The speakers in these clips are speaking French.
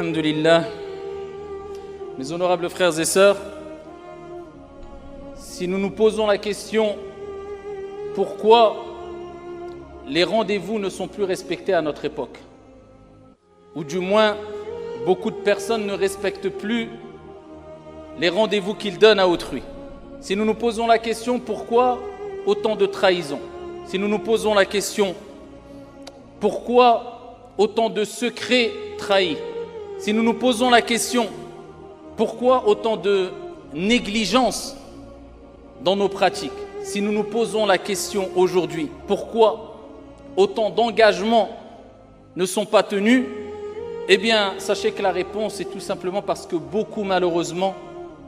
Alhamdulillah, mes honorables frères et sœurs, si nous nous posons la question pourquoi les rendez-vous ne sont plus respectés à notre époque, ou du moins beaucoup de personnes ne respectent plus les rendez-vous qu'ils donnent à autrui, si nous nous posons la question pourquoi autant de trahison, si nous nous posons la question pourquoi autant de secrets trahis, si nous nous posons la question pourquoi autant de négligence dans nos pratiques, si nous nous posons la question aujourd'hui pourquoi autant d'engagements ne sont pas tenus, eh bien sachez que la réponse est tout simplement parce que beaucoup malheureusement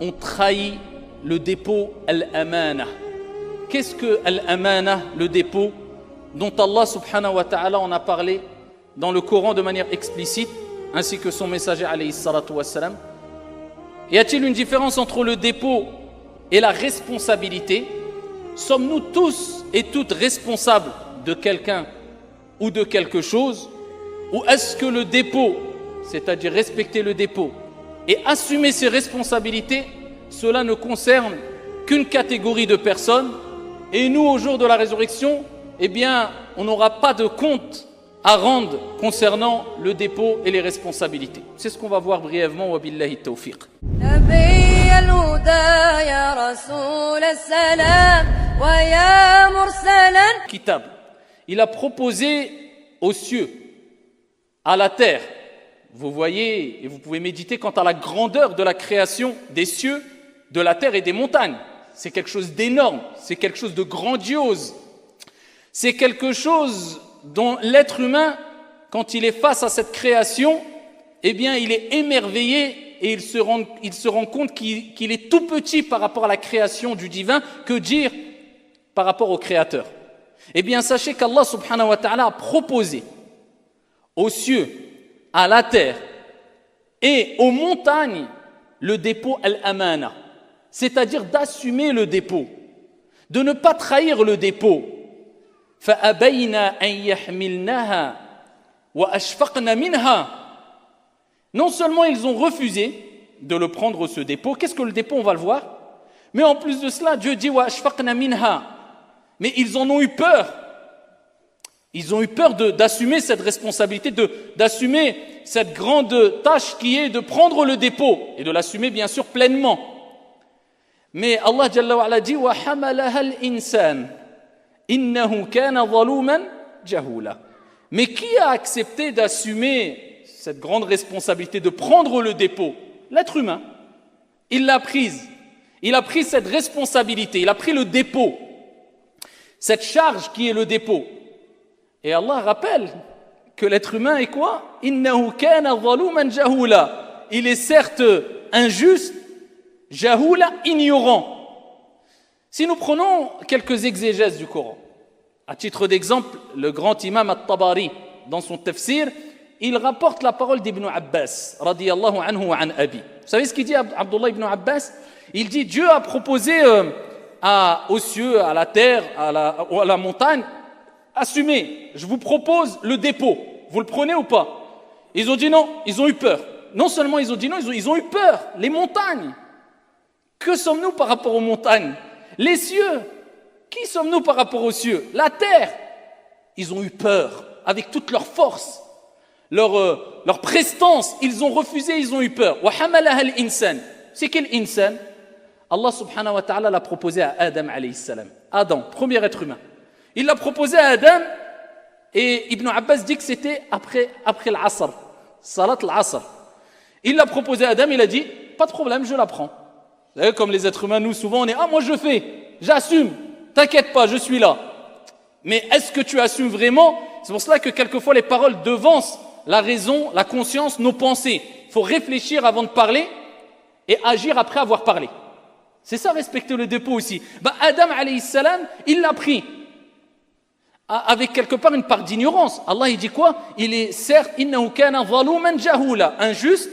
ont trahi le dépôt al-amana. Qu'est-ce que al-amana, le dépôt dont Allah subhanahu wa ta'ala en a parlé dans le Coran de manière explicite, ainsi que son messager alayhi salatu wassalam? Y a-t-il une différence entre le dépôt et la responsabilité? Sommes-nous tous et toutes responsables de quelqu'un ou de quelque chose? Ou est-ce que le dépôt, c'est-à-dire respecter le dépôt et assumer ses responsabilités, cela ne concerne qu'une catégorie de personnes, et nous au jour de la résurrection, eh bien on n'aura pas de compte à rendre concernant le dépôt et les responsabilités. C'est ce qu'on va voir brièvement. Wa billahi tawfiq. Kitab. Il a proposé aux cieux, à la terre. Vous voyez et vous pouvez méditer quant à la grandeur de la création des cieux, de la terre et des montagnes. C'est quelque chose d'énorme, c'est quelque chose de grandiose. C'est quelque chose dont l'être humain, quand il est face à cette création, eh bien, il est émerveillé et il se rend compte qu'il est tout petit par rapport à la création du divin. Que dire par rapport au Créateur? Eh bien, sachez qu'Allah subhanahu wa ta'ala a proposé aux cieux, à la terre et aux montagnes le dépôt al-amana, c'est-à-dire d'assumer le dépôt, de ne pas trahir le dépôt. Non seulement ils ont refusé de le prendre, ce dépôt. Qu'est-ce que le dépôt? On va le voir. Mais en plus de cela, Dieu dit mais ils en ont eu peur. Ils ont eu peur d'assumer cette responsabilité, d'assumer cette grande tâche qui est de prendre le dépôt et de l'assumer bien sûr pleinement. Mais Allah Jalla wa Ala dit wa hamalaha al-insan innahu kana zaluman jahula. Mais qui a accepté d'assumer cette grande responsabilité de prendre le dépôt? L'être humain. Il l'a prise. Il a pris cette responsabilité, il a pris le dépôt, cette charge qui est le dépôt. Et Allah rappelle que l'être humain est quoi? Innahu kana zaluman jahula. Il est certes injuste, jahula, ignorant. Si nous prenons quelques exégèses du Coran, à titre d'exemple, le grand imam At-Tabari, dans son tafsir, il rapporte la parole d'Ibn Abbas, radiyallahu anhu wa an abi. Vous savez ce qu'il dit Abdullah ibn Abbas? Il dit Dieu a proposé aux cieux, à la terre, à la montagne, assumez, je vous propose le dépôt, vous le prenez ou pas? Ils ont dit non, ils ont eu peur. Non seulement ils ont dit non, ils ont eu peur. Les montagnes, que sommes-nous par rapport aux montagnes? Les cieux, qui sommes-nous par rapport aux cieux? La terre, ils ont eu peur avec toute leur force, leur prestance. Ils ont refusé, ils ont eu peur. Wa hamalaha al-insan. C'est quel insan? Allah subhanahu wa ta'ala l'a proposé à Adam alayhi salam. Adam, premier être humain. Il l'a proposé à Adam et Ibn Abbas dit que c'était après l'Asr, Salat l'Asr. Il l'a proposé à Adam, il a dit pas de problème, je la prends. Vous savez, comme les êtres humains, nous souvent on est moi je fais, j'assume, t'inquiète pas, je suis là. Mais est-ce que tu assumes vraiment? C'est pour cela que quelquefois les paroles devancent la raison, la conscience, nos pensées. Il faut réfléchir avant de parler et agir après avoir parlé. C'est ça, respecter le dépôt aussi. Adam alayhi salam, il l'a pris avec quelque part une part d'ignorance. Allah il dit quoi? Il est certes innahu kana zaluman jahula, injuste.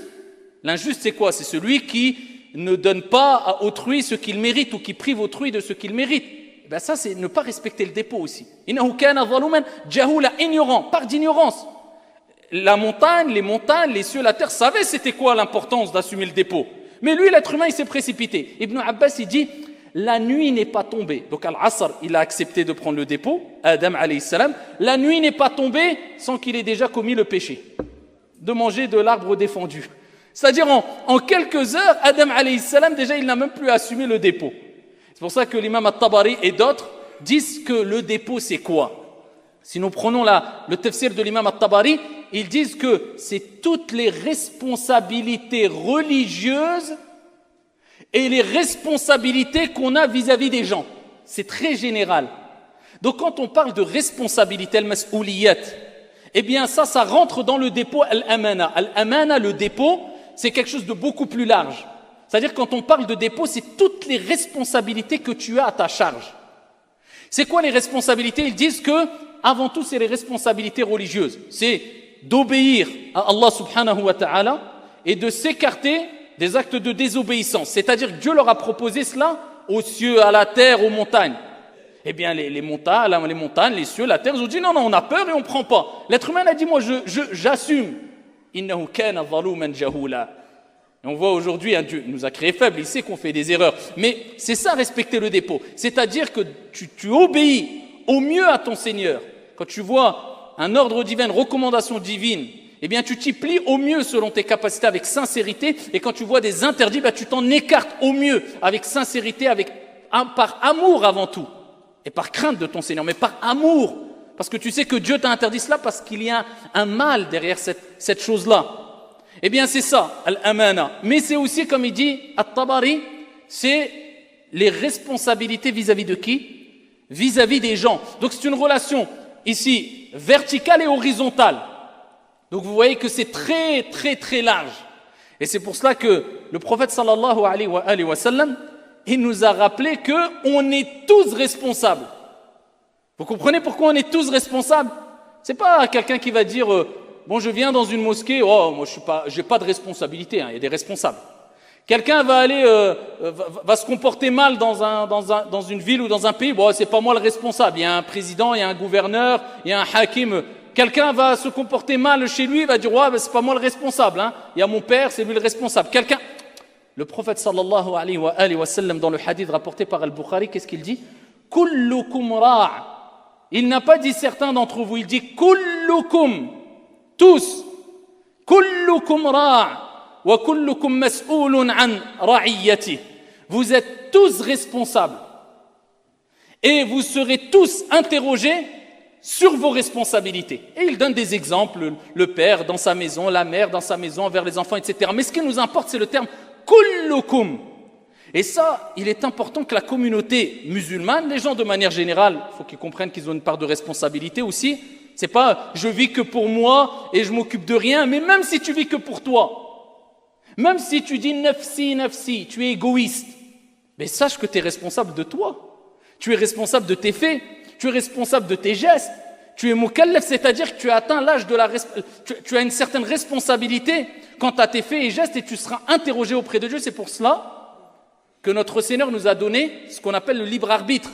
L'injuste c'est quoi? C'est celui qui ne donne pas à autrui ce qu'il mérite ou qui prive autrui de ce qu'il mérite. Ça c'est ne pas respecter le dépôt aussi. Innahu kana zaluman jahula, ignorant, part d'ignorance. La montagne, les cieux, la terre savaient c'était quoi l'importance d'assumer le dépôt. Mais lui, l'être humain, il s'est précipité. Ibn Abbas, il dit, la nuit n'est pas tombée. Donc, Al-Asr, il a accepté de prendre le dépôt, Adam alayhi salam. La nuit n'est pas tombée sans qu'il ait déjà commis le péché de manger de l'arbre défendu. C'est-à-dire, en quelques heures, Adam alayhi salam, déjà, il n'a même plus assumé le dépôt. C'est pour ça que l'imam At-Tabari et d'autres disent que le dépôt, c'est quoi? Si nous prenons le tafsir de l'imam At-Tabari, ils disent que c'est toutes les responsabilités religieuses et les responsabilités qu'on a vis-à-vis des gens. C'est très général. Donc quand on parle de responsabilité, al-mas'ouliyat, eh bien ça rentre dans le dépôt al-amana. Al-amana, le dépôt, c'est quelque chose de beaucoup plus large. C'est-à-dire quand on parle de dépôt, c'est toutes les responsabilités que tu as à ta charge. C'est quoi les responsabilités? Ils disent que avant tout, c'est les responsabilités religieuses. C'est d'obéir à Allah subhanahu wa ta'ala et de s'écarter des actes de désobéissance. C'est-à-dire que Dieu leur a proposé cela aux cieux, à la terre, aux montagnes. Eh bien, les montagnes, les cieux, la terre, ils ont dit non, on a peur et on ne prend pas. L'être humain a dit, moi, j'assume. Innahu kana zaluman jahula. Et on voit aujourd'hui, Dieu nous a créés faibles, il sait qu'on fait des erreurs. Mais c'est ça, respecter le dépôt. C'est-à-dire que tu obéis au mieux à ton Seigneur. Quand tu vois un ordre divin, une recommandation divine, eh bien tu t'y plies au mieux selon tes capacités, avec sincérité. Et quand tu vois des interdits, tu t'en écartes au mieux, avec sincérité, par amour avant tout. Et par crainte de ton Seigneur, mais par amour. Parce que tu sais que Dieu t'a interdit cela parce qu'il y a un mal derrière cette chose-là. Eh bien c'est ça, al-amana. Mais c'est aussi, comme il dit At-Tabari, c'est les responsabilités vis-à-vis de qui? Vis-à-vis des gens. Donc c'est une relation ici verticale et horizontale. Donc vous voyez que c'est très très très large. Et c'est pour cela que le prophète sallallahu alayhi wa sallam, il nous a rappelé qu'on est tous responsables. Vous comprenez pourquoi on est tous responsables? C'est pas quelqu'un qui va dire bon, je viens dans une mosquée, oh moi j'ai pas de responsabilité, il y a des responsables. Quelqu'un va aller va se comporter mal dans une ville ou dans un pays, bon, c'est pas moi le responsable, il y a un président, il y a un gouverneur, il y a un hakim. Quelqu'un va se comporter mal chez lui, il va dire ouais, c'est pas moi le responsable, il y a mon père, c'est lui le responsable. Le prophète sallallahu alayhi wa sallam, dans le hadith rapporté par Al-Bukhari, qu'est-ce qu'il dit? Kullukum ra'. Il n'a pas dit certains d'entre vous, il dit kullukum, tous. Kullukum ra'. Wa kullukum mas'oulun an ra'iyyati. Vous êtes tous responsables. Et vous serez tous interrogés sur vos responsabilités. Et il donne des exemples, le père dans sa maison, la mère dans sa maison, envers les enfants, etc. Mais ce qui nous importe, c'est le terme kullukum. Et ça, il est important que la communauté musulmane, les gens de manière générale, il faut qu'ils comprennent qu'ils ont une part de responsabilité aussi. C'est pas je vis que pour moi et je m'occupe de rien, mais même si tu vis que pour toi, même si tu dis nafsi, tu es égoïste, mais sache que tu es responsable de toi. Tu es responsable de tes faits, tu es responsable de tes gestes. Tu es mukallaf, c'est-à-dire que tu as atteint l'âge de tu as une certaine responsabilité quant à tes faits et gestes et tu seras interrogé auprès de Dieu. C'est pour cela que notre Seigneur nous a donné ce qu'on appelle le libre arbitre.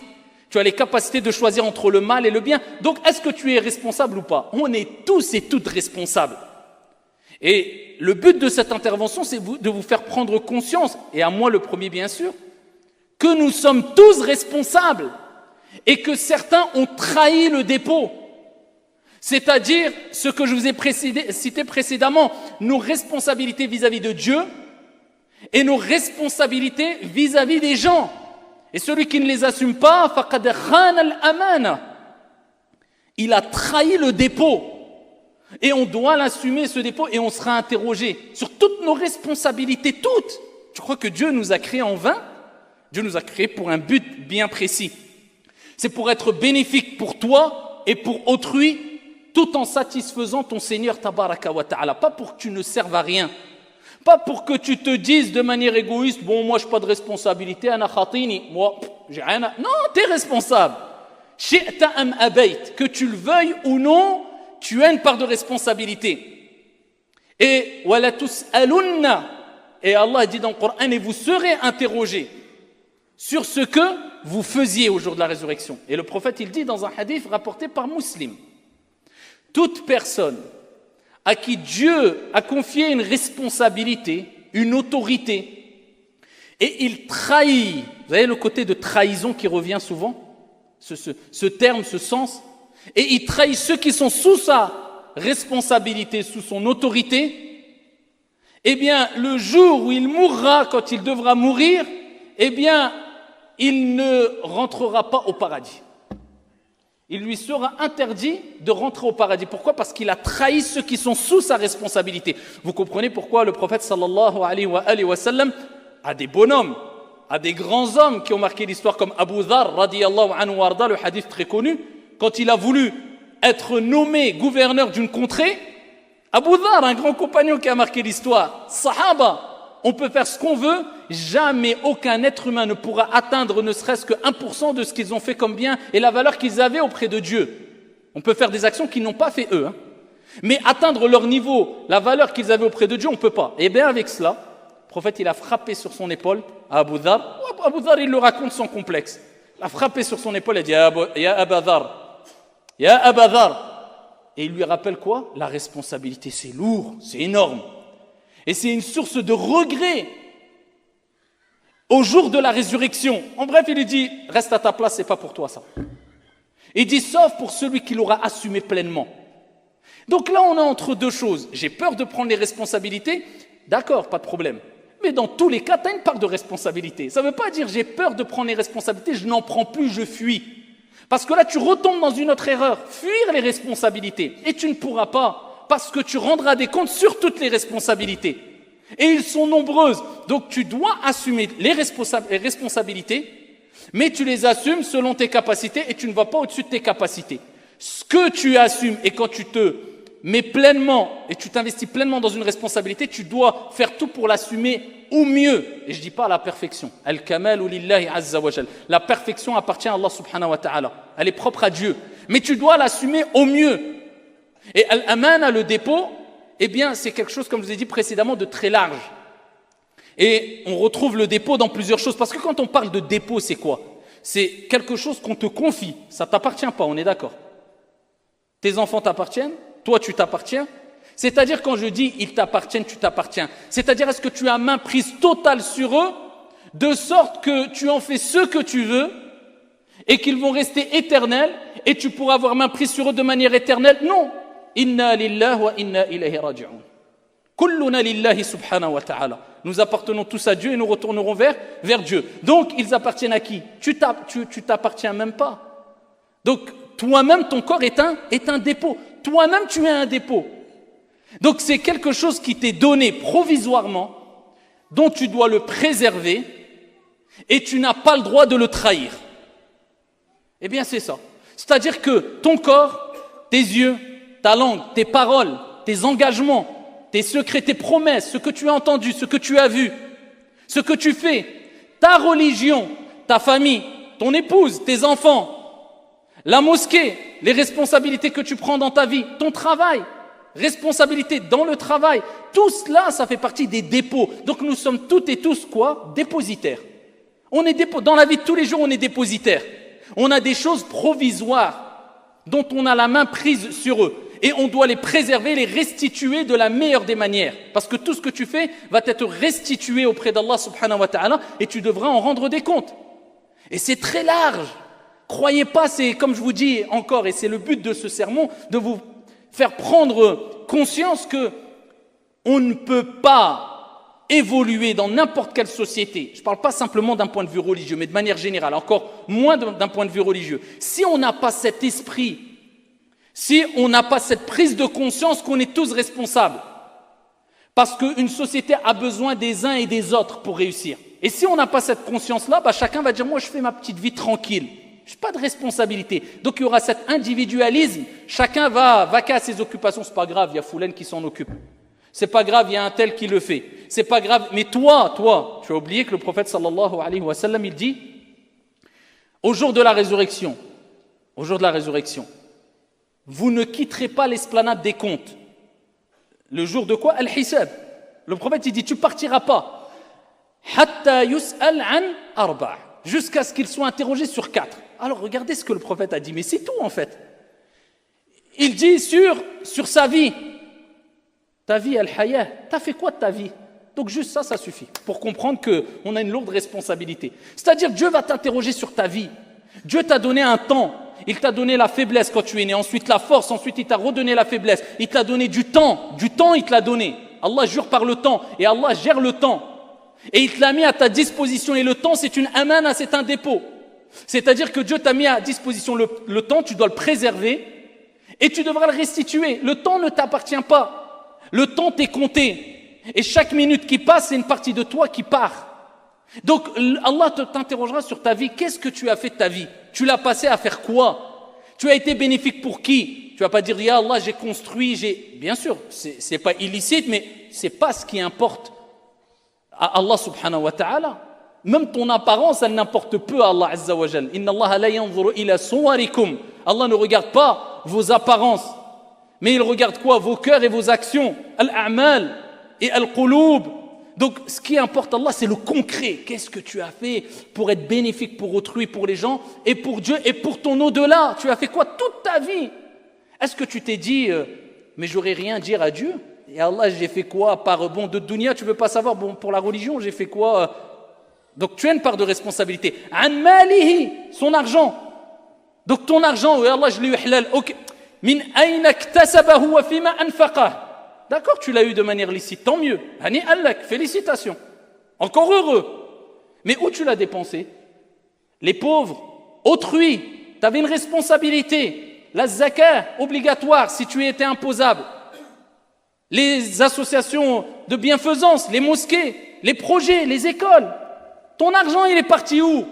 Tu as les capacités de choisir entre le mal et le bien. Donc, est-ce que tu es responsable ou pas? On est tous et toutes responsables. Et le but de cette intervention, c'est de vous faire prendre conscience, et à moi le premier bien sûr, que nous sommes tous responsables et que certains ont trahi le dépôt. C'est-à-dire ce que je vous ai cité précédemment, nos responsabilités vis-à-vis de Dieu et nos responsabilités vis-à-vis des gens. Et celui qui ne les assume pas, faqad khana al-amana. Il a trahi le dépôt. Et on doit l'assumer, ce dépôt, et on sera interrogé sur toutes nos responsabilités, toutes. Tu crois que Dieu nous a créés en vain? Dieu nous a créés pour un but bien précis. C'est pour être bénéfique pour toi et pour autrui, tout en satisfaisant ton Seigneur tabaraka wa ta'ala. Pas pour que tu ne serves à rien. Pas pour que tu te dises de manière égoïste, bon, moi, je n'ai pas de responsabilité, ana khatini, moi, j'ai rien à... Non, tu es responsable. Shi'ta am abayt, que tu le veuilles ou non, tu as une part de responsabilité. Et wala tus'alunna, et Allah dit dans le Coran, et vous serez interrogés sur ce que vous faisiez au jour de la résurrection. Et le prophète, il dit dans un hadith rapporté par Muslim, toute personne à qui Dieu a confié une responsabilité, une autorité, et il trahit, vous voyez le côté de trahison qui revient souvent, ce terme, ce sens, et il trahit ceux qui sont sous sa responsabilité, sous son autorité, eh bien, le jour où il mourra, quand il devra mourir, eh bien, il ne rentrera pas au paradis. Il lui sera interdit de rentrer au paradis. Pourquoi? Parce qu'il a trahi ceux qui sont sous sa responsabilité. Vous comprenez pourquoi le prophète sallallahu alayhi wa sallam a des bonhommes, a des grands hommes qui ont marqué l'histoire, comme Abu Dhar, radiyallahu anhu warda, le hadith très connu, quand il a voulu être nommé gouverneur d'une contrée. Abu Dhar, un grand compagnon qui a marqué l'histoire, Sahaba, on peut faire ce qu'on veut, jamais aucun être humain ne pourra atteindre ne serait-ce que 1% de ce qu'ils ont fait comme bien et la valeur qu'ils avaient auprès de Dieu. On peut faire des actions qu'ils n'ont pas fait eux, mais atteindre leur niveau, la valeur qu'ils avaient auprès de Dieu, on ne peut pas. Et bien avec cela, le prophète il a frappé sur son épaule à Abu Dhar. Abu Dhar il le raconte sans complexe. Il a frappé sur son épaule et dit Ya Aba Dhar, Ya Aba Dhar. Et il lui rappelle quoi? La responsabilité, c'est lourd, c'est énorme. Et c'est une source de regret au jour de la résurrection. En bref, il lui dit, reste à ta place, c'est pas pour toi ça. Il dit, sauf pour celui qui l'aura assumé pleinement. Donc là, on est entre deux choses. J'ai peur de prendre les responsabilités, d'accord, pas de problème. Mais dans tous les cas, tu as une part de responsabilité. Ça ne veut pas dire, j'ai peur de prendre les responsabilités, je n'en prends plus, je fuis. Parce que là, tu retombes dans une autre erreur, fuir les responsabilités. Et tu ne pourras pas. Parce que tu rendras des comptes sur toutes les responsabilités. Et ils sont nombreuses. Donc tu dois assumer les responsabilités, mais tu les assumes selon tes capacités et tu ne vas pas au-dessus de tes capacités. Ce que tu assumes et quand tu te mets pleinement et tu t'investis pleinement dans une responsabilité, tu dois faire tout pour l'assumer au mieux. Et je ne dis pas à la perfection. Al-kamalu lillahi azza wa jal. La perfection appartient à Allah subhanahu wa ta'ala. Elle est propre à Dieu. Mais tu dois l'assumer au mieux. Et al-amana, le dépôt, eh bien, c'est quelque chose, comme je vous ai dit précédemment, de très large. Et on retrouve le dépôt dans plusieurs choses. Parce que quand on parle de dépôt, c'est quoi? C'est quelque chose qu'on te confie. Ça ne t'appartient pas, on est d'accord? Tes enfants t'appartiennent, toi tu t'appartiens. C'est-à-dire quand je dis ils t'appartiennent, tu t'appartiens. C'est-à-dire est-ce que tu as main prise totale sur eux, de sorte que tu en fais ce que tu veux, et qu'ils vont rester éternels, et tu pourras avoir main prise sur eux de manière éternelle? Non. Inna lillahi wa inna ilayhi raji'un. Kulluna lillahi subhanahu wa ta'ala. Nous appartenons tous à Dieu et nous retournerons vers Dieu. Donc, ils appartiennent à qui? Tu t'appartiens même pas. Donc, toi-même, ton corps est un dépôt. Toi-même, tu es un dépôt. Donc, c'est quelque chose qui t'est donné provisoirement, dont tu dois le préserver, et tu n'as pas le droit de le trahir. Eh bien, c'est ça. C'est-à-dire que ton corps, tes yeux, ta langue, tes paroles, tes engagements, tes secrets, tes promesses, ce que tu as entendu, ce que tu as vu, ce que tu fais, ta religion, ta famille, ton épouse, tes enfants, la mosquée, les responsabilités que tu prends dans ta vie, ton travail, responsabilités dans le travail, tout cela, ça fait partie des dépôts. Donc nous sommes toutes et tous quoi? Dépositaires. On est dans la vie de tous les jours, on est dépositaires. On a des choses provisoires dont on a la main prise sur eux. Et on doit les préserver, les restituer de la meilleure des manières. Parce que tout ce que tu fais va être restitué auprès d'Allah subhanahu wa ta'ala et tu devras en rendre des comptes. Et c'est très large. Croyez pas, c'est comme je vous dis encore, et c'est le but de ce sermon, de vous faire prendre conscience que on ne peut pas évoluer dans n'importe quelle société. Je ne parle pas simplement d'un point de vue religieux, mais de manière générale, encore moins d'un point de vue religieux. Si on n'a pas cet esprit, si on n'a pas cette prise de conscience qu'on est tous responsables, parce qu'une société a besoin des uns et des autres pour réussir. Et si on n'a pas cette conscience-là, chacun va dire « moi je fais ma petite vie tranquille, je n'ai pas de responsabilité ». Donc il y aura cet individualisme, chacun va vaquer à ses occupations, c'est pas grave, il y a Foulaine qui s'en occupe. C'est pas grave, il y a un tel qui le fait. C'est pas grave, mais toi, tu as oublié que le prophète sallallahu alayhi wa sallam, il dit au jour de la résurrection, vous ne quitterez pas l'esplanade des comptes. Le jour de quoi? Al-Hisab. Le prophète, il dit, tu partiras pas. Hatta yus'al an arba'. Jusqu'à ce qu'il soit interrogé sur 4. Alors, regardez ce que le prophète a dit. Mais c'est tout, en fait. Il dit sur sa vie. Ta vie, al-haya, t'as fait quoi de ta vie? Donc juste ça suffit pour comprendre qu'on a une lourde responsabilité. C'est-à-dire Dieu va t'interroger sur ta vie. Dieu t'a donné un temps. Il t'a donné la faiblesse quand tu es né, ensuite la force, ensuite il t'a redonné la faiblesse. Il t'a donné du temps il te l'a donné. Allah jure par le temps et Allah gère le temps. Et il te l'a mis à ta disposition et le temps c'est une amana, c'est un dépôt. C'est-à-dire que Dieu t'a mis à disposition le temps, tu dois le préserver et tu devras le restituer. Le temps ne t'appartient pas. Le temps t'est compté. Et chaque minute qui passe, c'est une partie de toi qui part. Donc Allah t'interrogera sur ta vie. Qu'est-ce que tu as fait de ta vie? Tu l'as passé à faire quoi? Tu as été bénéfique pour qui? Tu vas pas dire ya Allah j'ai construit, bien sûr, c'est pas illicite, mais c'est pas ce qui importe à Allah subhanahu wa ta'ala. Même ton apparence, elle n'importe peu à Allah azza wa jal. Inna Allah la yanzuru ila suwarikum. Allah ne regarde pas vos apparences, mais il regarde quoi? Vos cœurs et vos actions. Al-a'mal et al-qulub. Donc, ce qui importe à Allah, c'est le concret. Qu'est-ce que tu as fait pour être bénéfique pour autrui, pour les gens, et pour Dieu, et pour ton au-delà? Tu as fait quoi toute ta vie? Est-ce que tu t'es dit, mais j'aurais rien à dire à Dieu? Et Allah, j'ai fait quoi? Par bon de dunya, tu veux pas savoir, bon, pour la religion, j'ai fait quoi? Donc, tu as une part de responsabilité. An malihi, son argent. Donc, ton argent, oui, Allah, je l'ai eu halal. Ok. Min ayna ktasabahu wa fima anfaqah. D'accord, tu l'as eu de manière licite, tant mieux. Hani allak, félicitations. Encore heureux. Mais où tu l'as dépensé? Les pauvres, autrui, tu avais une responsabilité. La zakat, obligatoire, si tu étais imposable. Les associations de bienfaisance, les mosquées, les projets, les écoles. Ton argent, il est parti où?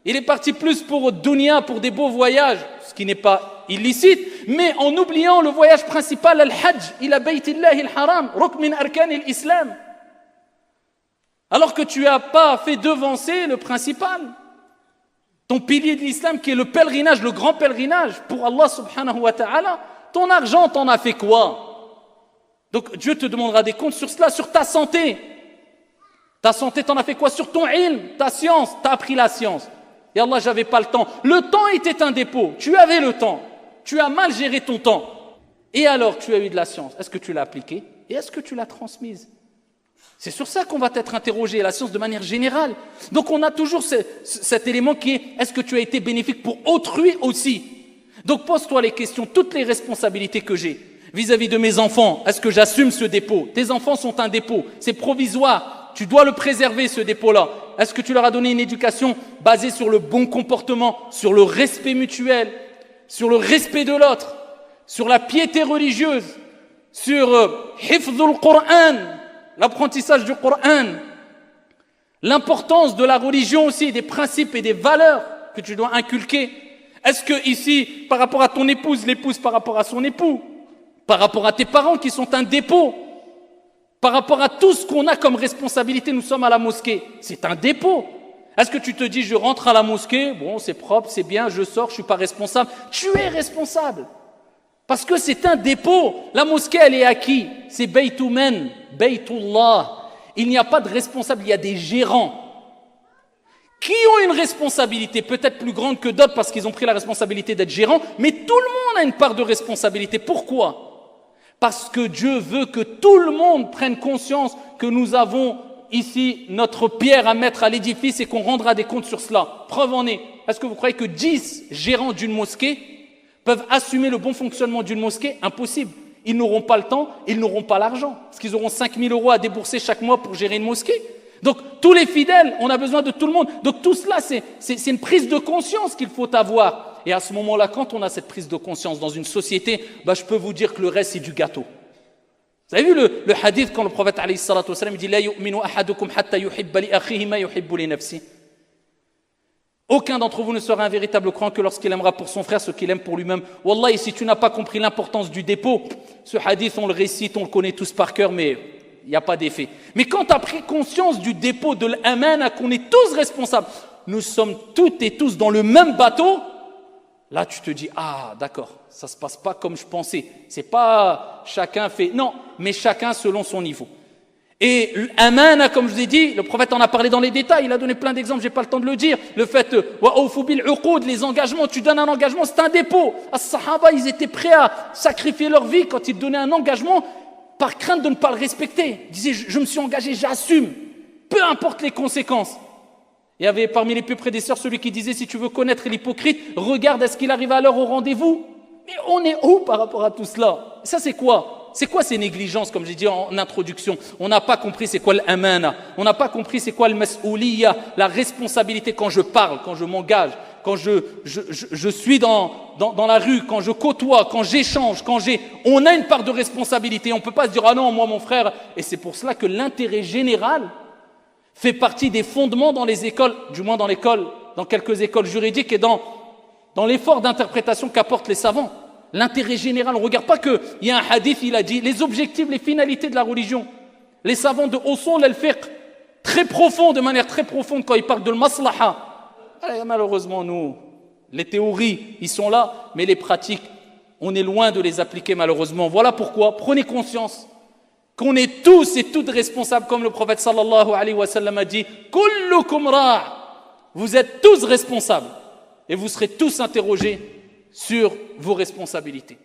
Il est parti plus pour dunya, pour des beaux voyages, ce qui n'est pas illicite, mais en oubliant le voyage principal, al-hajj, ila baytillahi al-haram, rukn min arkan al-islam. Alors que tu n'as pas fait devancer le principal, ton pilier de l'islam qui est le pèlerinage, le grand pèlerinage pour Allah subhanahu wa ta'ala, ton argent, t'en as fait quoi? Donc Dieu te demandera des comptes sur cela, sur ta santé. Ta santé, t'en as fait quoi? Sur ton ilm, ta science, t'as appris la science. Et Allah, j'avais pas le temps. Le temps était un dépôt. Tu avais le temps. Tu as mal géré ton temps. Et alors, tu as eu de la science. Est-ce que tu l'as appliquée? Et est-ce que tu l'as transmise? C'est sur ça qu'on va t'être interrogé, la science de manière générale. Donc, on a toujours cet élément qui est, est-ce que tu as été bénéfique pour autrui aussi? Donc, pose-toi les questions, toutes les responsabilités que j'ai vis-à-vis de mes enfants. Est-ce que j'assume ce dépôt? Tes enfants sont un dépôt. C'est provisoire. Tu dois le préserver, ce dépôt-là. Est-ce que tu leur as donné une éducation basée sur le bon comportement, sur le respect mutuel, sur le respect de l'autre, sur la piété religieuse, sur hifzul Qur'an, l'apprentissage du Qur'an, l'importance de la religion aussi, des principes et des valeurs que tu dois inculquer? Est-ce que ici, par rapport à ton épouse, l'épouse par rapport à son époux, par rapport à tes parents qui sont un dépôt, par rapport à tout ce qu'on a comme responsabilité, nous sommes à la mosquée, c'est un dépôt. Est-ce que tu te dis, je rentre à la mosquée, bon, c'est propre, c'est bien, je sors, je suis pas responsable? Tu es responsable. Parce que c'est un dépôt. La mosquée, elle est à qui? C'est Baytumen, Baytullah. Il n'y a pas de responsable, il y a des gérants qui ont une responsabilité peut-être plus grande que d'autres parce qu'ils ont pris la responsabilité d'être gérants, mais tout le monde a une part de responsabilité. Pourquoi? Parce que Dieu veut que tout le monde prenne conscience que nous avons ici notre pierre à mettre à l'édifice et qu'on rendra des comptes sur cela. Preuve en est. Est-ce que vous croyez que 10 gérants d'une mosquée peuvent assumer le bon fonctionnement d'une mosquée? Impossible. Ils n'auront pas le temps, ils n'auront pas l'argent. Parce qu'ils auront 5 000 € à débourser chaque mois pour gérer une mosquée. Donc tous les fidèles, on a besoin de tout le monde. Donc tout cela, c'est une prise de conscience qu'il faut avoir. Et à ce moment-là, quand on a cette prise de conscience dans une société, je peux vous dire que le reste, c'est du gâteau. Vous avez vu le hadith quand le prophète alayhi salatu wa sallam dit « La yu'minu ahadukum hatta yuhibba li akhihi ma yuhibbu li nafsi » Aucun d'entre vous ne sera un véritable croyant que lorsqu'il aimera pour son frère ce qu'il aime pour lui-même. Wallahi, si tu n'as pas compris l'importance du dépôt, ce hadith, on le récite, on le connaît tous par cœur, mais il n'y a pas d'effet. Mais quand tu as pris conscience du dépôt de l'amana, qu'on est tous responsables, nous sommes toutes et tous dans le même bateau, là, tu te dis, ah, d'accord, ça ne se passe pas comme je pensais. C'est pas chacun fait, non, mais chacun selon son niveau. Et l'amana, comme je vous ai dit, le prophète en a parlé dans les détails, il a donné plein d'exemples, j'ai pas le temps de le dire. Le fait, wa awfu bil uqud, les engagements, tu donnes un engagement, c'est un dépôt. As-sahaba, ils étaient prêts à sacrifier leur vie quand ils donnaient un engagement. par crainte de ne pas le respecter. Il disait, je me suis engagé, j'assume, peu importe les conséquences. Il y avait parmi les plus prédécesseurs celui qui disait, si tu veux connaître l'hypocrite, regarde est-ce qu'il arrive à l'heure au rendez-vous. Mais on est où par rapport à tout cela? Ça c'est quoi? C'est quoi ces négligences, comme j'ai dit en introduction? On n'a pas compris c'est quoi l'amana, on n'a pas compris c'est quoi le mas'ouliya, la responsabilité quand je parle, quand je m'engage, quand je suis dans la rue, quand je côtoie, quand j'échange, on a une part de responsabilité. On ne peut pas se dire ah non, moi mon frère. Et c'est pour cela que l'intérêt général fait partie des fondements dans les écoles, du moins dans quelques écoles juridiques et dans l'effort d'interprétation qu'apportent les savants. L'intérêt général, on ne regarde pas qu'il y a un hadith, il a dit les objectifs, les finalités de la religion. Les savants de usul al-fiqh, de manière très profonde, quand ils parlent de maslaha. Malheureusement, nous, les théories, ils sont là, mais les pratiques, on est loin de les appliquer malheureusement. Voilà pourquoi, prenez conscience qu'on est tous et toutes responsables, comme le prophète sallallahu alayhi wa sallam a dit, kullukum ra', vous êtes tous responsables et vous serez tous interrogés sur vos responsabilités.